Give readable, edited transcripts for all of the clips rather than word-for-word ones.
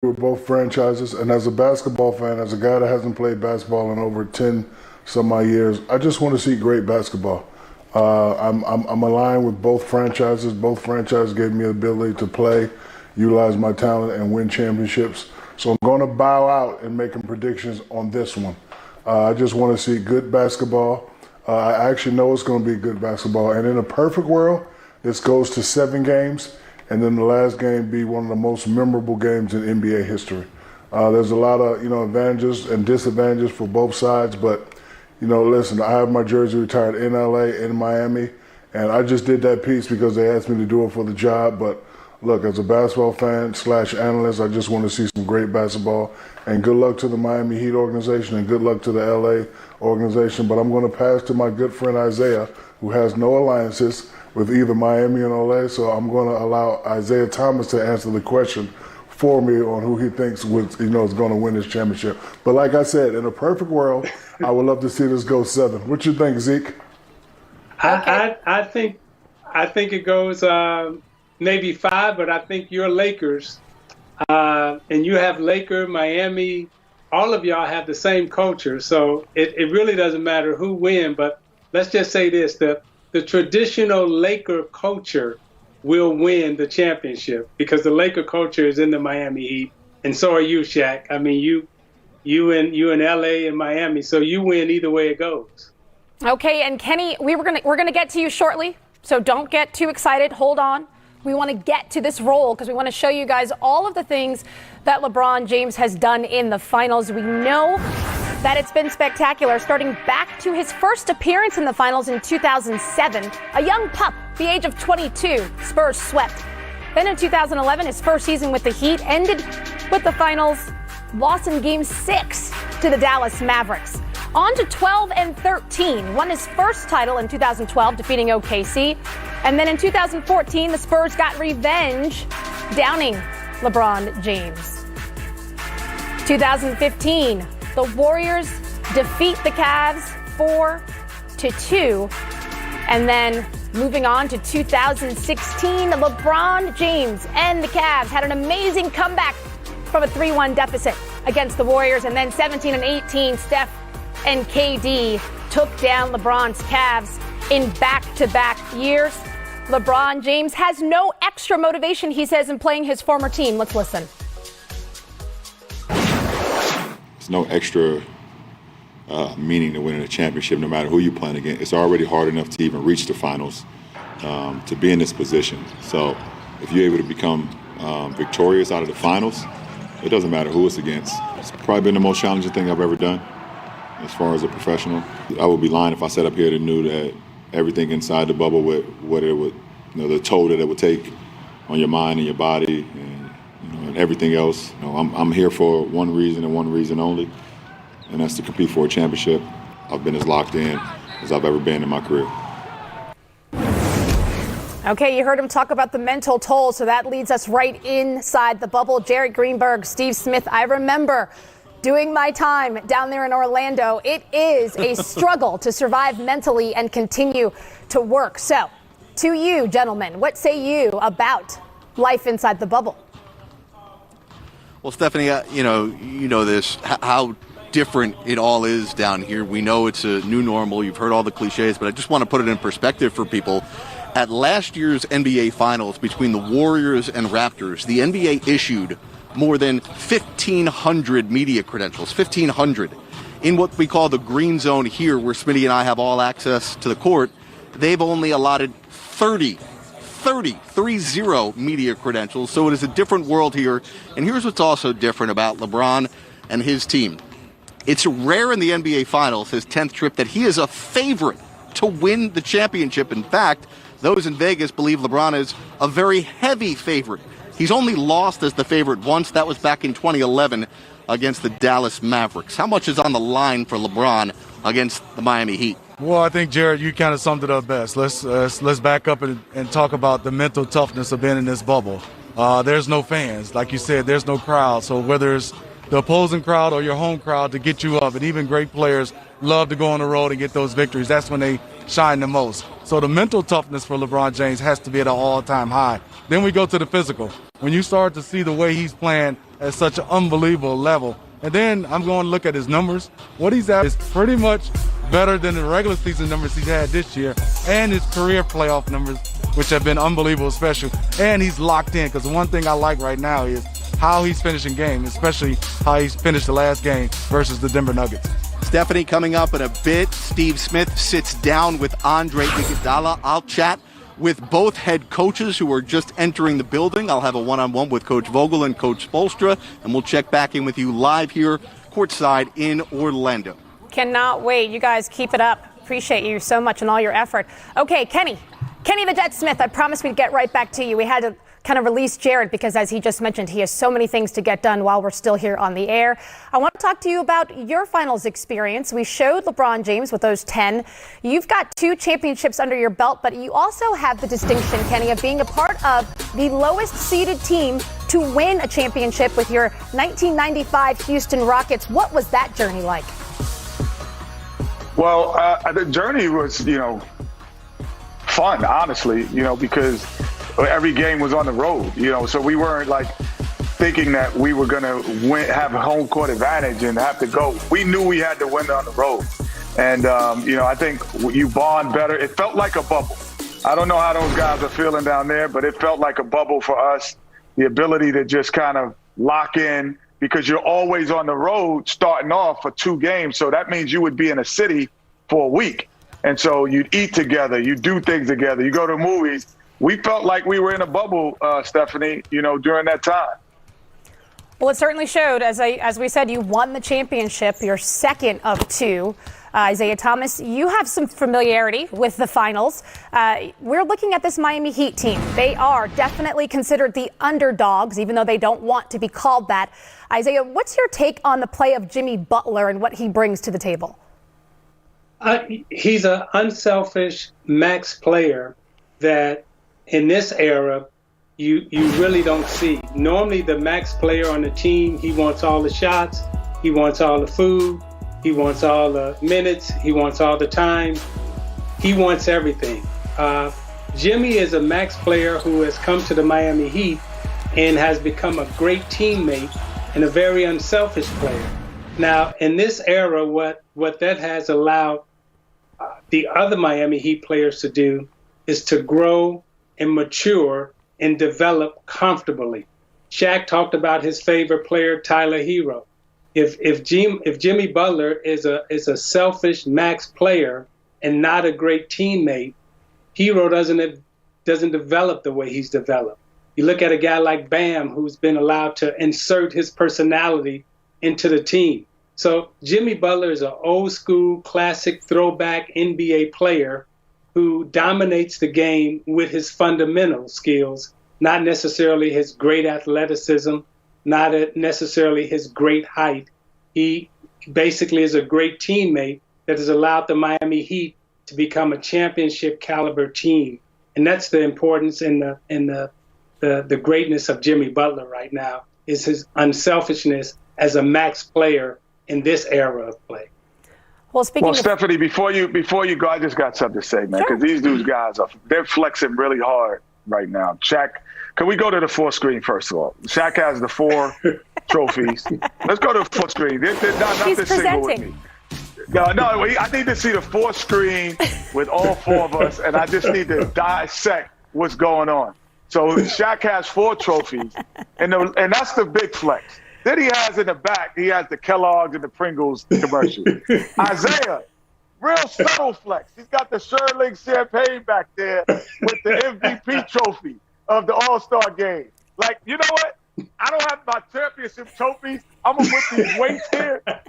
with both franchises, and as a basketball fan, as a guy that hasn't played basketball in over 10 some odd years, I just want to see great basketball. I'm aligned with both franchises. Both franchises gave me the ability to play, utilize my talent, and win championships. So I'm going to bow out in making predictions on this one. I just want to see good basketball. I actually know it's going to be good basketball. And in a perfect world, this goes to 7 games, and then the last game be one of the most memorable games in NBA history. There's a lot of advantages and disadvantages for both sides, but listen, I have my jersey retired in LA, in Miami, and I just did that piece because they asked me to do it for the job. But look, as a basketball fan / analyst, I just want to see some great basketball. And good luck to the Miami Heat organization and good luck to the LA organization. But I'm going to pass to my good friend Isaiah, who has no alliances with either Miami and LA. So I'm going to allow Isaiah Thomas to answer the question for me on who he thinks is going to win this championship. But like I said, in a perfect world, I would love to see this go 7. What you think, Zeke? I think it goes maybe 5, but I think your Lakers, and you have Laker, Miami, all of y'all have the same culture. So it really doesn't matter who wins, but let's just say this, the traditional Laker culture will win the championship because the Laker culture is in the Miami Heat, and so are you, Shaq. I mean, you in LA and Miami, so you win either way it goes. Okay, and Kenny, we're gonna get to you shortly, so don't get too excited. Hold on. We want to get to this role because we want to show you guys all of the things that LeBron James has done in the finals. We know that it's been spectacular, starting back to his first appearance in the finals in 2007. A young pup, the age of 22, Spurs swept. Then in 2011, his first season with the Heat ended with the finals loss in Game 6 to the Dallas Mavericks. On to 12 and 13, won his first title in 2012, defeating OKC. And then in 2014, the Spurs got revenge, downing LeBron James. 2015, the Warriors defeat the Cavs 4-2. And then moving on to 2016, LeBron James and the Cavs had an amazing comeback from a 3-1 deficit against the Warriors. And then 17 and 18, Steph and KD took down LeBron's Cavs in back-to-back years. LeBron James has no extra motivation, he says, in playing his former team. Let's listen. There's no extra meaning to winning a championship, no matter who you're playing against. It's already hard enough to even reach the finals, to be in this position. So if you're able to become victorious out of the finals, it doesn't matter who it's against. It's probably been the most challenging thing I've ever done as far as a professional. I would be lying if I sat up here and knew that everything inside the bubble, what it would, the toll that it would take on your mind and your body, and everything else. I'm here for one reason and one reason only, and that's to compete for a championship. I've been as locked in as I've ever been in my career. Okay, you heard him talk about the mental toll, so that leads us right inside the bubble. Jerry Greenberg, Steve Smith, I remember doing my time down there in Orlando. It is a struggle to survive mentally and continue to work. So, to you, gentlemen, what say you about life inside the bubble? Well, Stephanie, you know this, how different it all is down here. We know it's a new normal. You've heard all the cliches, but I just want to put it in perspective for people. At last year's NBA Finals between the Warriors and Raptors, the NBA issued more than 1,500 media credentials, 1,500. In what we call the green zone here, where Smitty and I have all access to the court, they've only allotted 30 media credentials. So it is a different world here. And here's what's also different about LeBron and his team. It's rare in the NBA Finals, his 10th trip, that he is a favorite to win the championship. In fact, those in Vegas believe LeBron is a very heavy favorite. He's only lost as the favorite once. That was back in 2011 against the Dallas Mavericks. How much is on the line for LeBron against the Miami Heat? Well, I think, Jared, you kind of summed it up best. Let's back up and talk about the mental toughness of being in this bubble. There's no fans. Like you said, there's no crowd. So whether it's the opposing crowd or your home crowd to get you up, and even great players love to go on the road and get those victories. That's when they shine the most. So the mental toughness for LeBron James has to be at an all-time high. Then we go to the physical. When you start to see the way he's playing at such an unbelievable level. And then I'm going to look at his numbers. What he's at is pretty much better than the regular season numbers he's had this year, and his career playoff numbers, which have been unbelievable, special. And he's locked in, because the one thing I like right now is how he's finishing games, especially how he's finished the last game versus the Denver Nuggets. Stephanie, coming up in a bit, Steve Smith sits down with Andre Iguodala. I'll chat with both head coaches who are just entering the building. I'll have a one-on-one with Coach Vogel and Coach Spoelstra, and we'll check back in with you live here courtside in Orlando. Cannot wait. You guys keep it up. Appreciate you so much and all your effort. Okay, Kenny the Jet Smith, I promised we'd get right back to you. We had to kind of release Jared because, as he just mentioned, he has so many things to get done while we're still here on the air. I want to talk to you about your finals experience. We showed LeBron James with those 10. You've got 2 championships under your belt, but you also have the distinction, Kenny, of being a part of the lowest seeded team to win a championship with your 1995 Houston Rockets. What was that journey like? Well, the journey was, fun, honestly, because every game was on the road, so we weren't like thinking that we were going to have a home court advantage and have to go. We knew we had to win on the road. And, I think you bond better. It felt like a bubble. I don't know how those guys are feeling down there, but it felt like a bubble for us. The ability to just kind of lock in, because you're always on the road starting off for 2 games. So that means you would be in a city for a week. And so you'd eat together, you do things together, you go to movies. We felt like we were in a bubble, Stephanie, during that time. Well, it certainly showed. As we said, you won the championship, your second of 2. Isaiah Thomas, you have some familiarity with the finals. We're looking at this Miami Heat team. They are definitely considered the underdogs, even though they don't want to be called that. Isaiah, what's your take on the play of Jimmy Butler and what he brings to the table? He's an unselfish max player that in this era you really don't see. Normally the max player on the team, he wants all the shots, he wants all the food, he wants all the minutes, he wants all the time, he wants everything. Jimmy is a max player who has come to the Miami Heat and has become a great teammate and a very unselfish player. Now, in this era, what that has allowed the other Miami Heat players to do is to grow and mature and develop comfortably. Shaq talked about his favorite player, Tyler Hero. If Jimmy Butler is a selfish max player and not a great teammate, Hero doesn't develop the way he's developed. You look at a guy like Bam, who's been allowed to insert his personality into the team. So Jimmy Butler is an old school, classic, throwback NBA player who dominates the game with his fundamental skills, not necessarily his great athleticism, not necessarily his great height. He basically is a great teammate that has allowed the Miami Heat to become a championship caliber team. And that's the importance and the greatness of Jimmy Butler right now, is his unselfishness as a max player in this era of play. Well, Stephanie, before you go, I just got something to say, man, because these dudes guys they're flexing really hard right now. Shaq, can we go to the 4 screen first of all? Shaq has the 4 trophies. Let's go to the 4 screen. Not this single with me. No, I need to see the 4 screen with all 4 of us, and I just need to dissect what's going on. So Shaq has 4 trophies, and that's the big flex. Then he has in the back, he has the Kellogg's and the Pringles commercial. Isaiah, real subtle flex. He's got the Sherling champagne back there with the MVP trophy of the All-Star game. Like, you know what? I don't have my championship trophies. I'm going to put these weights here. I'm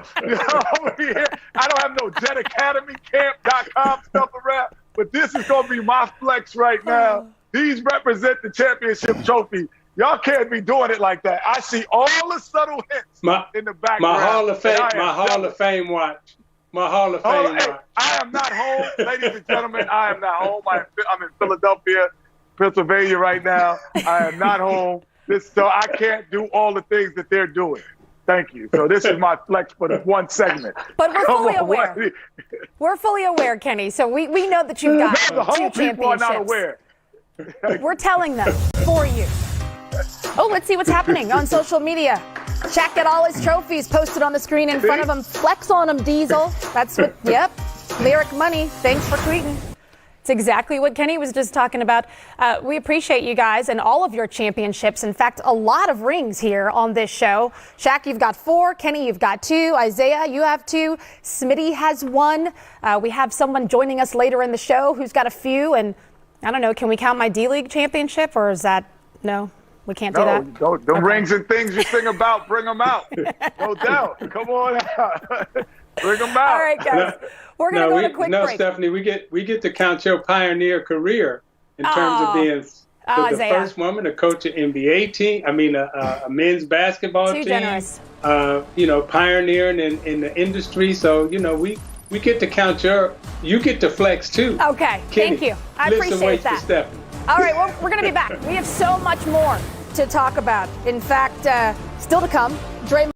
gonna be here. I don't have no jetacademycamp.com stuff around, but this is going to be my flex right now. These represent the championship trophy. Y'all can't be doing it like that. I see all the subtle hints in the background. My Hall of Fame, watch. My Hall of Fame watch. I am not home, ladies and gentlemen. I am not home. I'm in Philadelphia, Pennsylvania right now. I am not home. So I can't do all the things that they're doing. Thank you. So this is my flex for the 1 segment. But we're fully aware. We're fully aware, Kenny. So we know that you've got 2 championships. People are not aware. We're telling them for you. Oh, let's see what's happening on social media. Shaq got all his trophies posted on the screen in front of him. Flex on him, Diesel. That's what, yep. Lyric money. Thanks for tweeting. It's exactly what Kenny was just talking about. We appreciate you guys and all of your championships. In fact, a lot of rings here on this show. Shaq, you've got 4. Kenny, you've got 2. Isaiah, you have 2. Smitty has 1. We have someone joining us later in the show who's got a few. And I don't know, can we count my D-League championship, or is that, no? We can't do that? No, the rings and things you sing about, bring them out. No doubt. Come on out. Bring them out. All right, guys. We're going to go on a quick break. Stephanie, we get to count your pioneer career in terms of being the first woman to coach an NBA team. I mean, a men's basketball team. Too generous. Pioneering in the industry. So, we get to count you get to flex too. Okay, Kenny, thank you. I appreciate that. For Stephanie. All right, well, we're going to be back. We have so much more to talk about. In fact, still to come, Draymond.